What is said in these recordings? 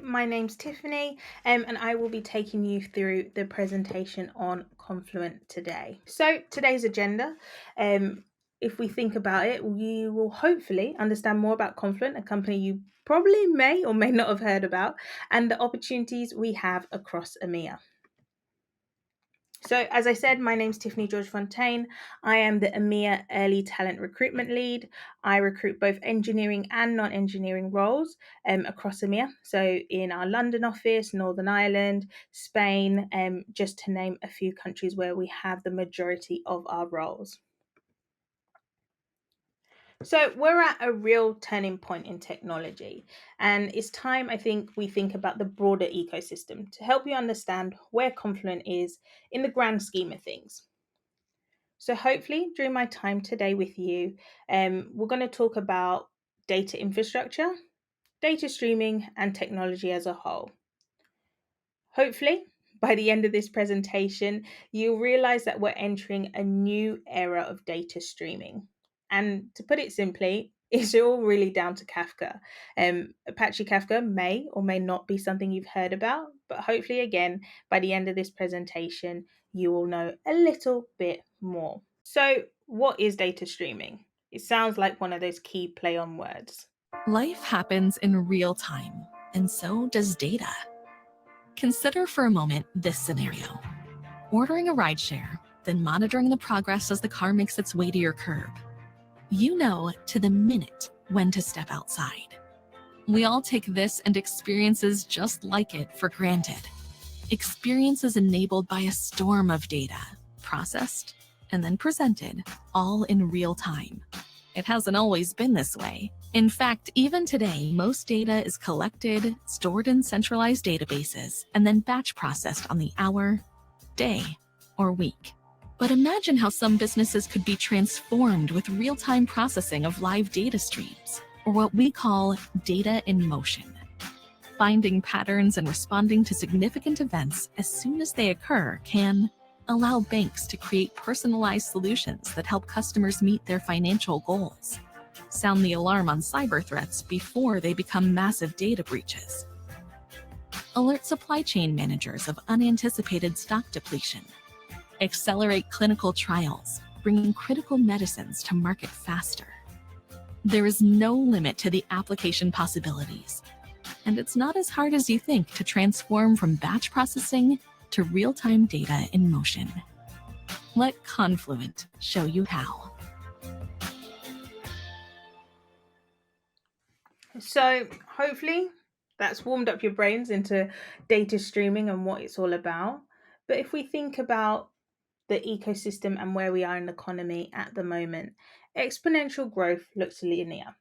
my name's Tiffany, and I will be taking you through the presentation on Confluent today. So, today's agenda, um, if we think about it, you will hopefully understand more about Confluent, a company you probably may or may not have heard about, and the opportunities we have across EMEA. So, as I said, my name's Tiffany George Fontaine. I am the EMEA Early Talent Recruitment Lead. I recruit both engineering and non engineering roles across EMEA. So, in our London office, Northern Ireland, Spain, just to name a few countries where we have the majority of our roles. So we're at a real turning point in technology, and it's time I think we think about the broader ecosystem to help you understand where Confluent is in the grand scheme of things. So hopefully, during my time today with you, we're going to talk about data infrastructure, data streaming, and technology as a whole. Hopefully, by the end of this presentation, you'll realize that we're entering a new era of data streaming. And to put it simply, it's all really down to Kafka. Apache Kafka may or may not be something you've heard about, but hopefully, again, by the end of this presentation, you will know a little bit more. So, what is data streaming? It sounds like one of those key play on words. Life happens in real time, and so does data. Consider for a moment this scenario. Ordering a rideshare, then monitoring the progress as the car makes its way to your curb. You know to the minute when to step outside. We all take this and experiences just like it for granted. Experiences enabled by a storm of data, processed and then presented, all in real time. It hasn't always been this way. In fact, even today, most data is collected, stored in centralized databases, and then batch processed on the hour, day, or week. But imagine how some businesses could be transformed with real-time processing of live data streams, or what we call data in motion. Finding patterns and responding to significant events as soon as they occur can allow banks to create personalized solutions that help customers meet their financial goals, sound the alarm on cyber threats before they become massive data breaches, alert supply chain managers of unanticipated stock depletion, accelerate clinical trials, bringing critical medicines to market faster. There is no limit to the application possibilities, and it's not as hard as you think to transform from batch processing to real-time data in motion. Let Confluent show you how. So, hopefully, that's warmed up your brains into data streaming and what it's all about. But if we think about the ecosystem and where we are in the economy at the moment, exponential growth looks linear.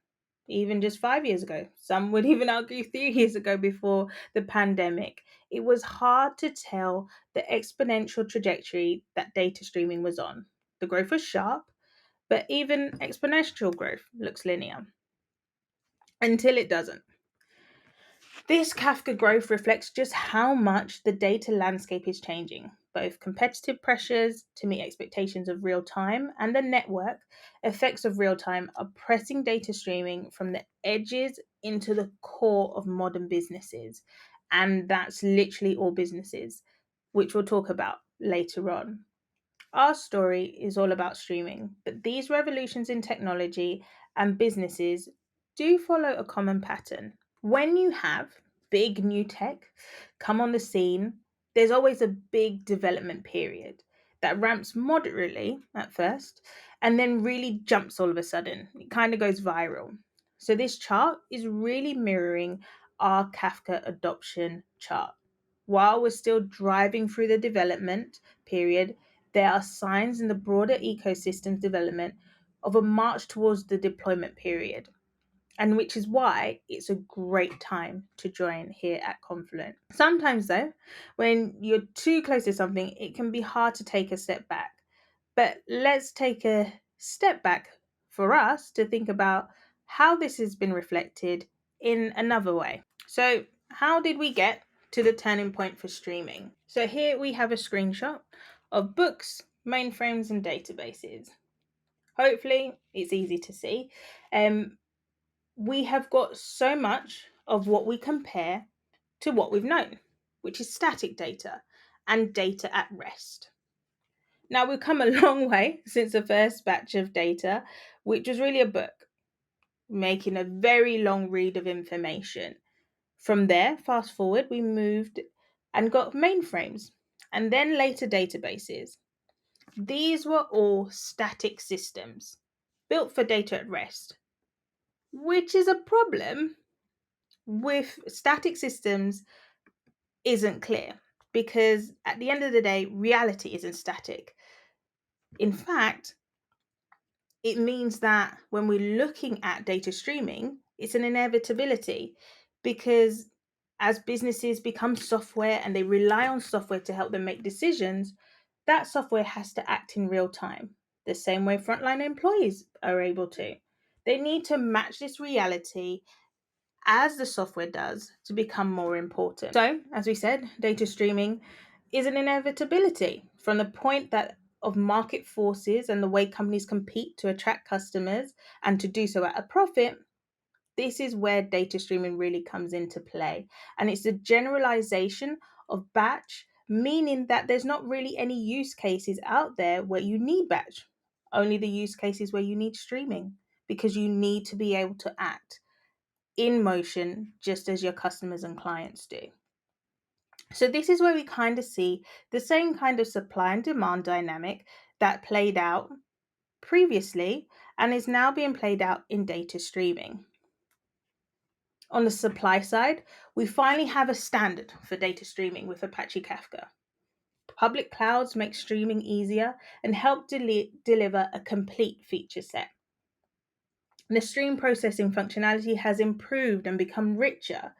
Even just 5 years ago, some would even argue 3 years ago before the pandemic, it was hard to tell the exponential trajectory that data streaming was on. The growth was sharp, but even exponential growth looks linear until it doesn't. This Kafka growth reflects just how much the data landscape is changing, both competitive pressures to meet expectations of real time and the network effects of real time are pressing data streaming from the edges into the core of modern businesses. And that's literally all businesses, which we'll talk about later on. Our story is all about streaming, but these revolutions in technology and businesses do follow a common pattern. When you have big new tech come on the scene, there's always a big development period that ramps moderately at first and then really jumps all of a sudden. It kind of goes viral. So, this chart is really mirroring our Kafka adoption chart. While we're still driving through the development period, there are signs in the broader ecosystem's development of a march towards the deployment period, and which is why it's a great time to join here at Confluent. Sometimes, though, when you're too close to something, it can be hard to take a step back. But let's take a step back for us to think about how this has been reflected in another way. So, how did we get to the turning point for streaming? So, here we have a screenshot of books, mainframes, and databases. Hopefully, it's easy to see. We have got so much of what we compare to what we've known, which is static data and data at rest. Now, we've come a long way since the first batch of data, which was really a book, making a very long read of information. From there, fast forward, we moved and got mainframes and then later databases. These were all static systems built for data at rest, which is a problem with static systems isn't clear because at the end of the day, reality isn't static. In fact, it means that when we're looking at data streaming, it's an inevitability because as businesses become software and they rely on software to help them make decisions, that software has to act in real time, the same way frontline employees are able to. They need to match this reality as the software does to become more important. So, as we said, data streaming is an inevitability from the point that of market forces and the way companies compete to attract customers and to do so at a profit. This is where data streaming really comes into play. And it's the generalization of batch, meaning that there's not really any use cases out there where you need batch, only the use cases where you need streaming because you need to be able to act in motion just as your customers and clients do. So, this is where we kind of see the same kind of supply and demand dynamic that played out previously and is now being played out in data streaming. On the supply side, we finally have a standard for data streaming with Apache Kafka. Public clouds make streaming easier and help deliver a complete feature set. The stream processing functionality has improved and become richer,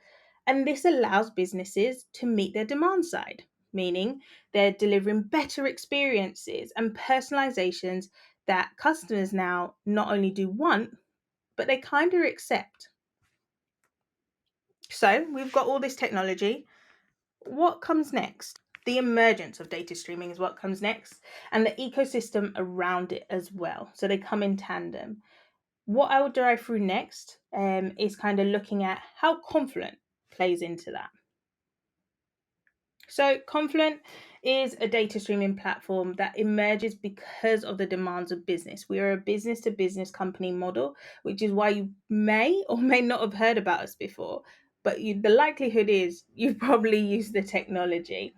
and this allows businesses to meet their demand side, meaning they're delivering better experiences and personalizations that customers now not only do want, but they kind of accept. So we've got all this technology. What comes next? The emergence of data streaming is what comes next, and the ecosystem around it as well. So they come in tandem. What I will drive through next is kind of looking at how Confluent plays into that. So, Confluent is a data streaming platform that emerges because of the demands of business. We are a business to business company model, which is why you may or may not have heard about us before. But the likelihood is you've probably used the technology.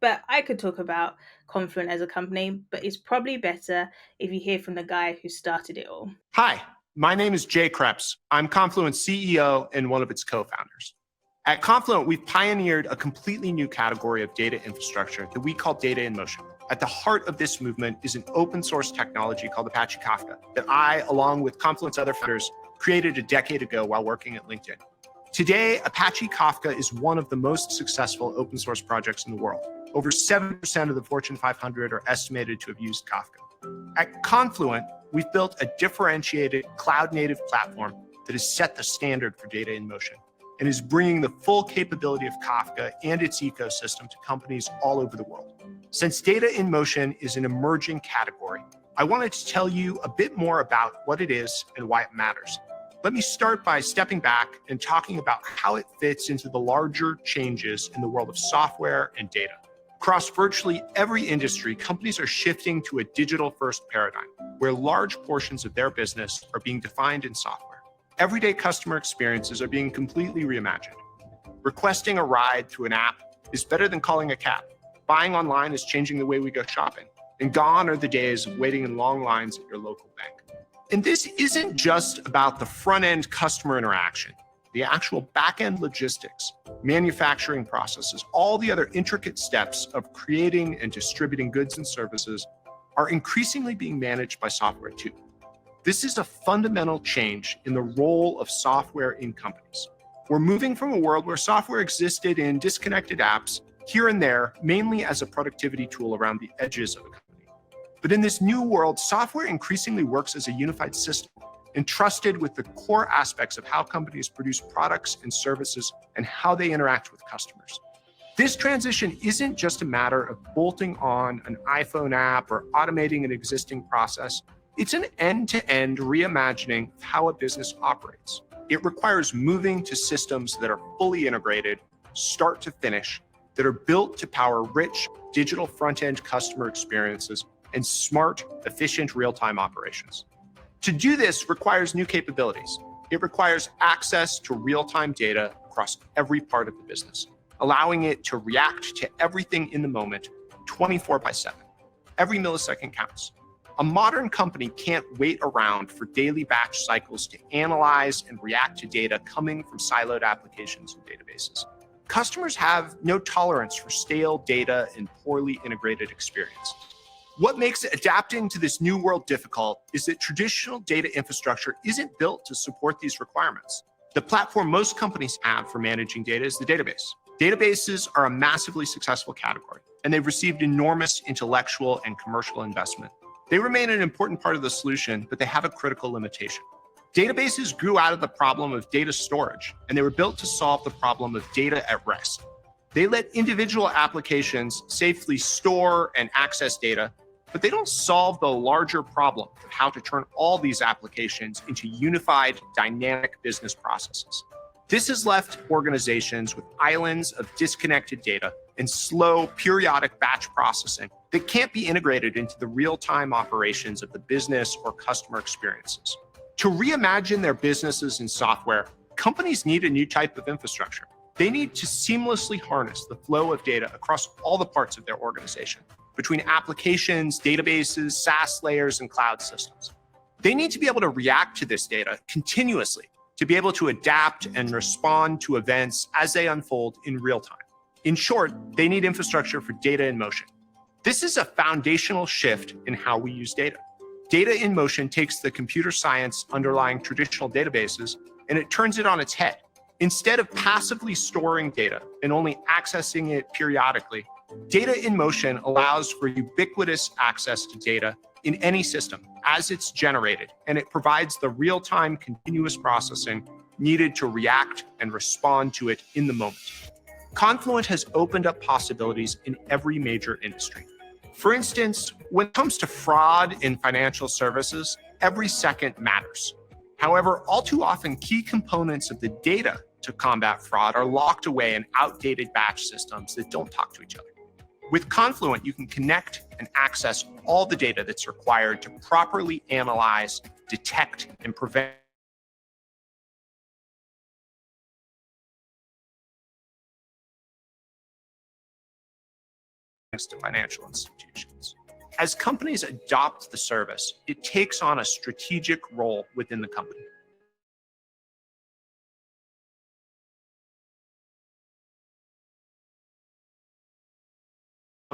But I could talk about Confluent as a company, but it's probably better if you hear from the guy who started it all. Hi, my name is Jay Krebs. I'm Confluent's CEO and one of its co-founders. At Confluent, we've pioneered a completely new category of data infrastructure that we call data in motion. At the heart of this movement is an open source technology called Apache Kafka that I, along with Confluent's other founders, created a decade ago while working at LinkedIn. Today, Apache Kafka is one of the most successful open source projects in the world. Over 7% of the Fortune 500 are estimated to have used Kafka. At Confluent, we've built a differentiated cloud-native platform that has set the standard for data in motion and is bringing the full capability of Kafka and its ecosystem to companies all over the world. Since data in motion is an emerging category, I wanted to tell you a bit more about what it is and why it matters. Let me start by stepping back and talking about how it fits into the larger changes in the world of software and data. Across virtually every industry, companies are shifting to a digital-first paradigm where large portions of their business are being defined in software. Everyday customer experiences are being completely reimagined. Requesting a ride through an app is better than calling a cab. Buying online is changing the way we go shopping. And gone are the days of waiting in long lines at your local bank. And this isn't just about the front-end customer interaction. The actual back-end logistics, manufacturing processes, all the other intricate steps of creating and distributing goods and services are increasingly being managed by software too. This is a fundamental change in the role of software in companies. We're moving from a world where software existed in disconnected apps here and there, mainly as a productivity tool around the edges of a company. But in this new world, software increasingly works as a unified system, entrusted with the core aspects of how companies produce products and services and how they interact with customers. This transition isn't just a matter of bolting on an iPhone app or automating an existing process. It's an end-to-end reimagining of how a business operates. It requires moving to systems that are fully integrated, start to finish, that are built to power rich digital front-end customer experiences and smart, efficient real-time operations. To do this requires new capabilities. It requires access to real-time data across every part of the business, allowing it to react to everything in the moment 24/7. Every millisecond counts. A modern company can't wait around for daily batch cycles to analyze and react to data coming from siloed applications and databases. Customers have no tolerance for stale data and poorly integrated experience. What makes adapting to this new world difficult is that traditional data infrastructure isn't built to support these requirements. The platform most companies have for managing data is the database. Databases are a massively successful category, and they've received enormous intellectual and commercial investment. They remain an important part of the solution, but they have a critical limitation. Databases grew out of the problem of data storage, and they were built to solve the problem of data at rest. They let individual applications safely store and access data, but they don't solve the larger problem of how to turn all these applications into unified, dynamic business processes. This has left organizations with islands of disconnected data and slow, periodic batch processing that can't be integrated into the real-time operations of the business or customer experiences. To reimagine their businesses and software, companies need a new type of infrastructure. They need to seamlessly harness the flow of data across all the parts of their organization, between applications, databases, SaaS layers, and cloud systems. They need to be able to react to this data continuously, to be able to adapt and respond to events as they unfold in real time. In short, they need infrastructure for data in motion. This is a foundational shift in how we use data. Data in motion takes the computer science underlying traditional databases and it turns it on its head. Instead of passively storing data and only accessing it periodically, data in motion allows for ubiquitous access to data in any system as it's generated, and it provides the real-time continuous processing needed to react and respond to it in the moment. Confluent has opened up possibilities in every major industry. For instance, when it comes to fraud in financial services, every second matters. However, all too often, key components of the data to combat fraud are locked away in outdated batch systems that don't talk to each other. With Confluent, you can connect and access all the data that's required to properly analyze, detect, and prevent to financial institutions. As companies adopt the service, it takes on a strategic role within the company.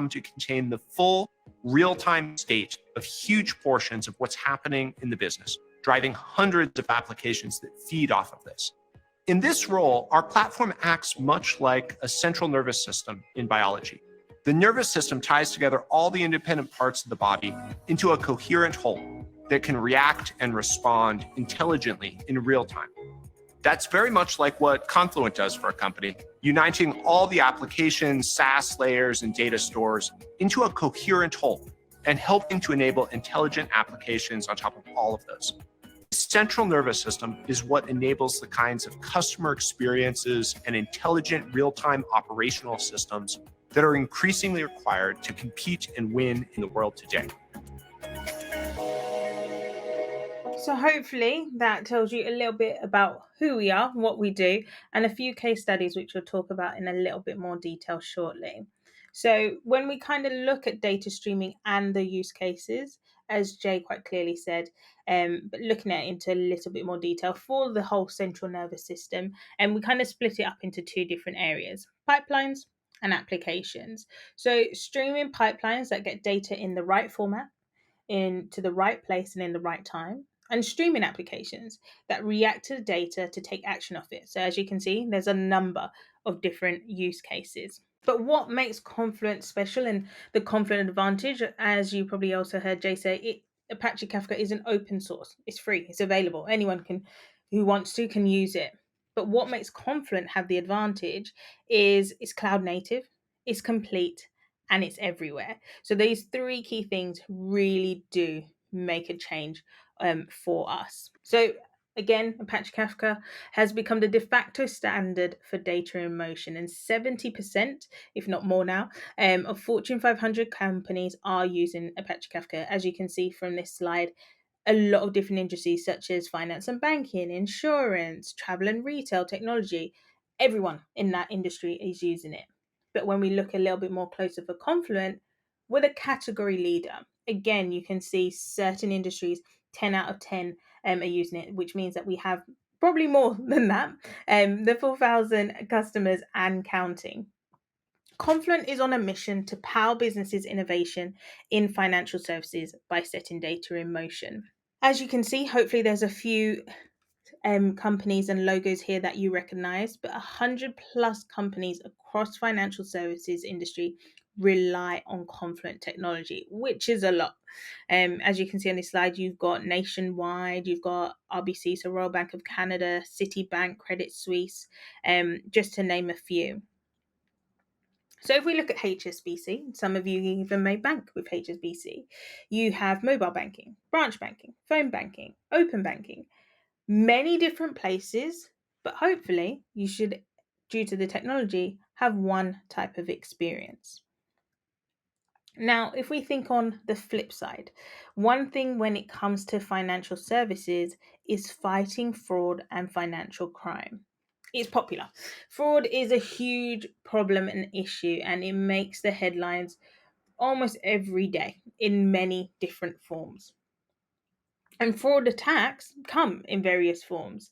To contain the full real-time state of huge portions of what's happening in the business, driving hundreds of applications that feed off of this. In this role, our platform acts much like a central nervous system in biology. The nervous system ties together all the independent parts of the body into a coherent whole that can react and respond intelligently in real time. That's very much like what Confluent does for a company, uniting all the applications, SaaS layers, and data stores into a coherent whole and helping to enable intelligent applications on top of all of those. The central nervous system is what enables the kinds of customer experiences and intelligent real-time operational systems that are increasingly required to compete and win in the world today. So hopefully that tells you a little bit about who we are, what we do, and a few case studies which we'll talk about in a little bit more detail shortly. So when we kind of look at data streaming and the use cases, as Jay quite clearly said, but looking at it into a little bit more detail for the whole central nervous system, and we kind of split it up into two different areas: pipelines and applications. So streaming pipelines that get data in the right format, into the right place and in the right time, and streaming applications that react to the data to take action off it. So as you can see, there's a number of different use cases. But what makes Confluent special and the Confluent advantage, as you probably also heard Jay say, Apache Kafka is an open source. It's free, it's available. Anyone who wants to can use it. But what makes Confluent have the advantage is it's cloud native, it's complete, and it's everywhere. So these three key things really do make a change for us. So Again, Apache Kafka has become the de facto standard for data in motion, and 70%, if not more now, of Fortune 500 companies are using Apache Kafka. As you can see from this slide, a lot of different industries such as finance and banking, insurance, travel and retail, technology, everyone in that industry is using it. But when we look a little bit more closer for Confluent, we're the category leader. Again, you can see certain industries, 10 out of 10 are using it, which means that we have probably more than that, the 4,000 customers and counting. Confluent is on a mission to power businesses' innovation in financial services by setting data in motion. As you can see, hopefully there's a few companies and logos here that you recognize, but 100 plus companies across financial services industry rely on Confluent technology, which is a lot. As you can see on this slide, you've got Nationwide, you've got RBC, so Royal Bank of Canada, Citibank, Credit Suisse, just to name a few. So if we look at HSBC, some of you even may bank with HSBC. You have mobile banking, branch banking, phone banking, open banking, many different places, but hopefully you should, due to the technology, have one type of experience. Now, if we think on the flip side, one thing when it comes to financial services is fighting fraud and financial crime. It's popular. Fraud is a huge problem and issue, and it makes the headlines almost every day in many different forms. And fraud attacks come in various forms,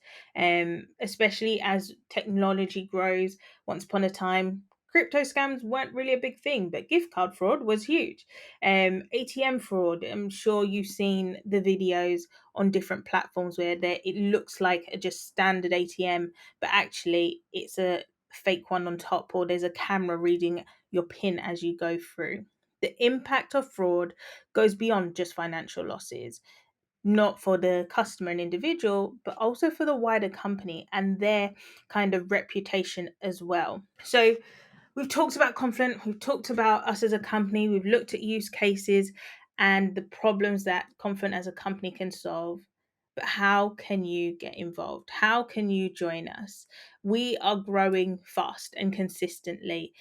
especially as technology grows. Once upon a time, crypto scams weren't really a big thing, but gift card fraud was huge. ATM fraud, I'm sure you've seen the videos on different platforms where it looks like a just standard ATM, but actually it's a fake one on top, or there's a camera reading your PIN as you go through. The impact of fraud goes beyond just financial losses, not for the customer and individual, but also for the wider company and their kind of reputation as well. So we've talked about Confluent, we've talked about us as a company, we've looked at use cases and the problems that Confluent as a company can solve. But how can you get involved? How can you join us? We are growing fast and consistently.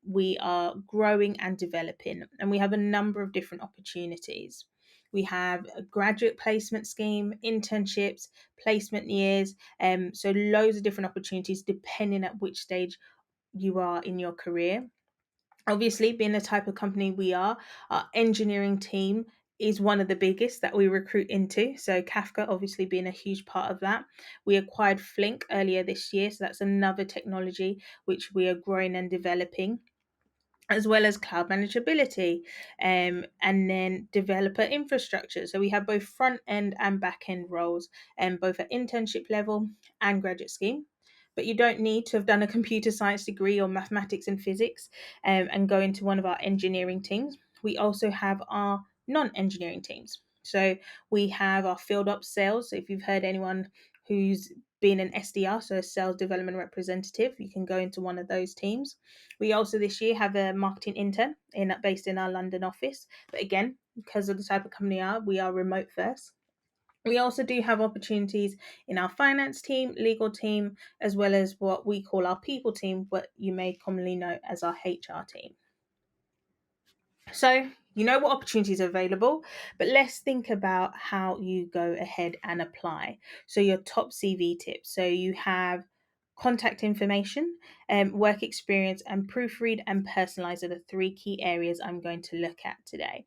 We are growing and developing, and we have a number of different opportunities. We have a graduate placement scheme, internships, placement years, so loads of different opportunities depending at which stage you are in your career. Obviously, being the type of company we are, our engineering team is one of the biggest that we recruit into. So Kafka obviously being a huge part of that. We acquired Flink earlier this year, so that's another technology which we are growing and developing, as well as cloud manageability, and then developer infrastructure. So we have both front end and back end roles, both at internship level and graduate scheme. But you don't need to have done a computer science degree or mathematics and physics, and go into one of our engineering teams. We also have our non engineering teams. So we have our field ops sales. So if you've heard anyone who's been an SDR, so a sales development representative, you can go into one of those teams. We also this year have a marketing intern based in our London office. But again, because of the type of company we are remote first. We also do have opportunities in our finance team, legal team, as well as what we call our people team, what you may commonly know as our HR team. So, you know what opportunities are available, but let's think about how you go ahead and apply. So, your top CV tips. So, you have contact information, work experience, and proofread and personalize are the three key areas I'm going to look at today.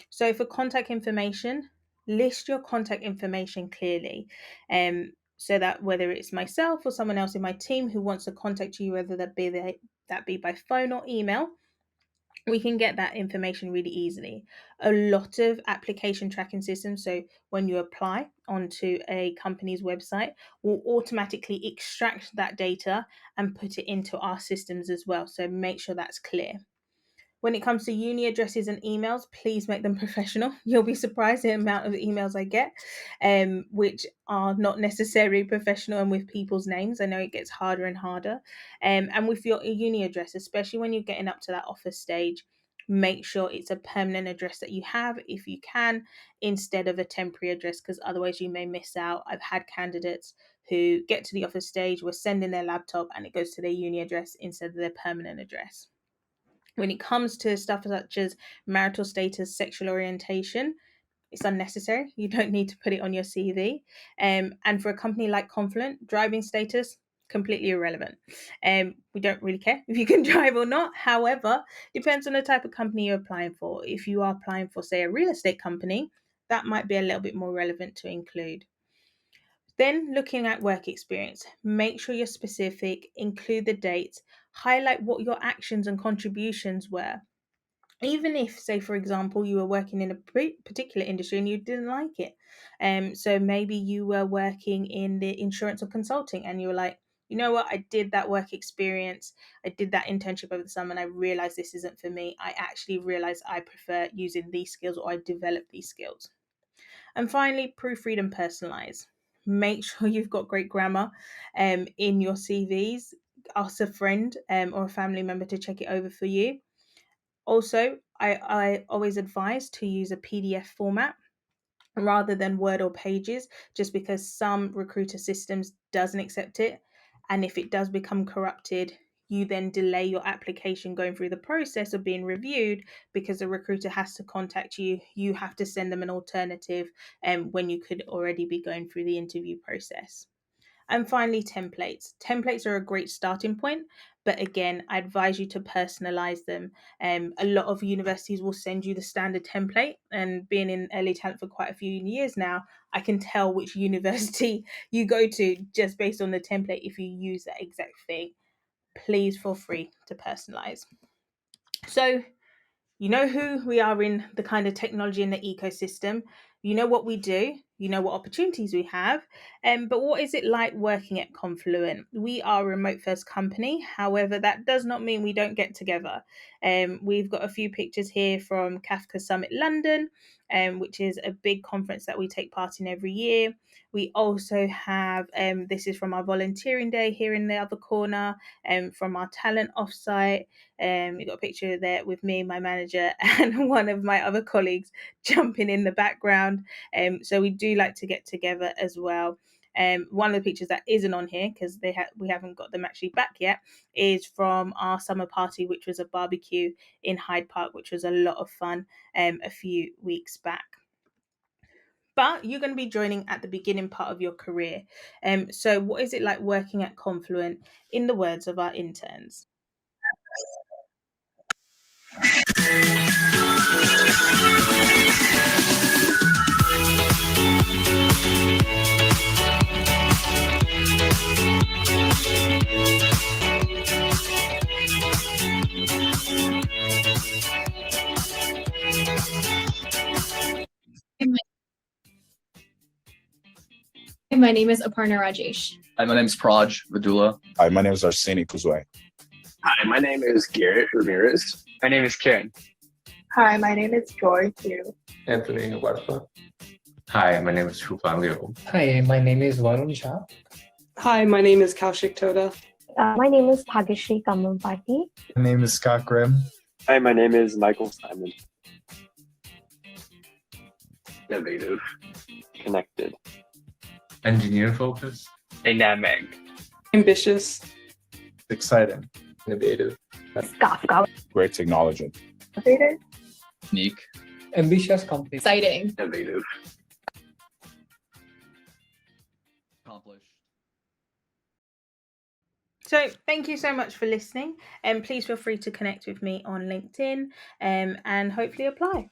So, for contact information, list your contact information clearly. So that whether it's myself or someone else in my team who wants to contact you, whether that be by phone or email, we can get that information really easily. A lot of application tracking systems, so when you apply onto a company's website, will automatically extract that data and put it into our systems as well. So make sure that's clear. When it comes to uni addresses and emails, please make them professional. You'll be surprised the amount of emails I get, which are not necessarily professional and with people's names. I know it gets harder and harder. And with your uni address, especially when you're getting up to that offer stage, make sure it's a permanent address that you have if you can, instead of a temporary address, because otherwise you may miss out. I've had candidates who get to the offer stage, we're sending their laptop and it goes to their uni address instead of their permanent address. When it comes to stuff such as marital status, sexual orientation, it's unnecessary. You don't need to put it on your CV. And for a company like Confluent, driving status, completely irrelevant. We don't really care if you can drive or not. However, depends on the type of company you're applying for. If you are applying for, say, a real estate company, that might be a little bit more relevant to include. Then looking at work experience, make sure you're specific, include the dates, highlight what your actions and contributions were. Even if, say, for example, you were working in a particular industry and you didn't like it. So maybe you were working in the insurance or consulting and you were like, you know what, I did that work experience, I did that internship over the summer and I realized this isn't for me. I actually realized I prefer using these skills, or I developed these skills. And finally, proofread and personalize. Make sure you've got great grammar in your CVs. Ask a friend or a family member to check it over for you. Also, I always advise to use a PDF format rather than Word or Pages, just because some recruiter systems doesn't accept it. And if it does become corrupted, you then delay your application going through the process of being reviewed, because the recruiter has to contact you. You have to send them an alternative when you could already be going through the interview process. And finally, templates. Templates are a great starting point, but again, I advise you to personalize them. A lot of universities will send you the standard template, and being in early talent for quite a few years now, I can tell which university you go to just based on the template if you use that exact thing. Please feel free to personalize. So, you know who we are in the kind of technology in the ecosystem. You know what we do. You know what opportunities we have. But what is it like working at Confluent? We are a remote first company. However, that does not mean we don't get together. We've got a few pictures here from Kafka Summit London, which is a big conference that we take part in every year. We also have, this is from our volunteering day here in the other corner, from our talent offsite. You got a picture there with me, my manager, and one of my other colleagues jumping in the background. So we do like to get together as well. One of the pictures that isn't on here, because we haven't got them actually back yet, is from our summer party, which was a barbecue in Hyde Park, which was a lot of fun a few weeks back. But you're going to be joining at the beginning part of your career. So what is it like working at Confluent, in the words of our interns? My name is Aparna Rajesh. Hi, my name is Praj Vidula. Hi, my name is Arseni Kuzwai. Hi, my name is Garrett Ramirez. My name is Ken. Hi, my name is Joy Q. Anthony Huerta. Hi, my name is Rupam Liu. Hi, my name is Varun Shah. Hi, my name is Kaushik Toda. My name is Bhagyashree Kamampati. My name is Scott Grimm. Hi, my name is Michael Simon. Innovative. Connected. Engineer focused. Dynamic. Ambitious. Exciting. Innovative. Kafka. Great technology. Innovative. Unique. Ambitious company. Exciting. Innovative. Accomplished. So thank you so much for listening, and please feel free to connect with me on LinkedIn and hopefully apply.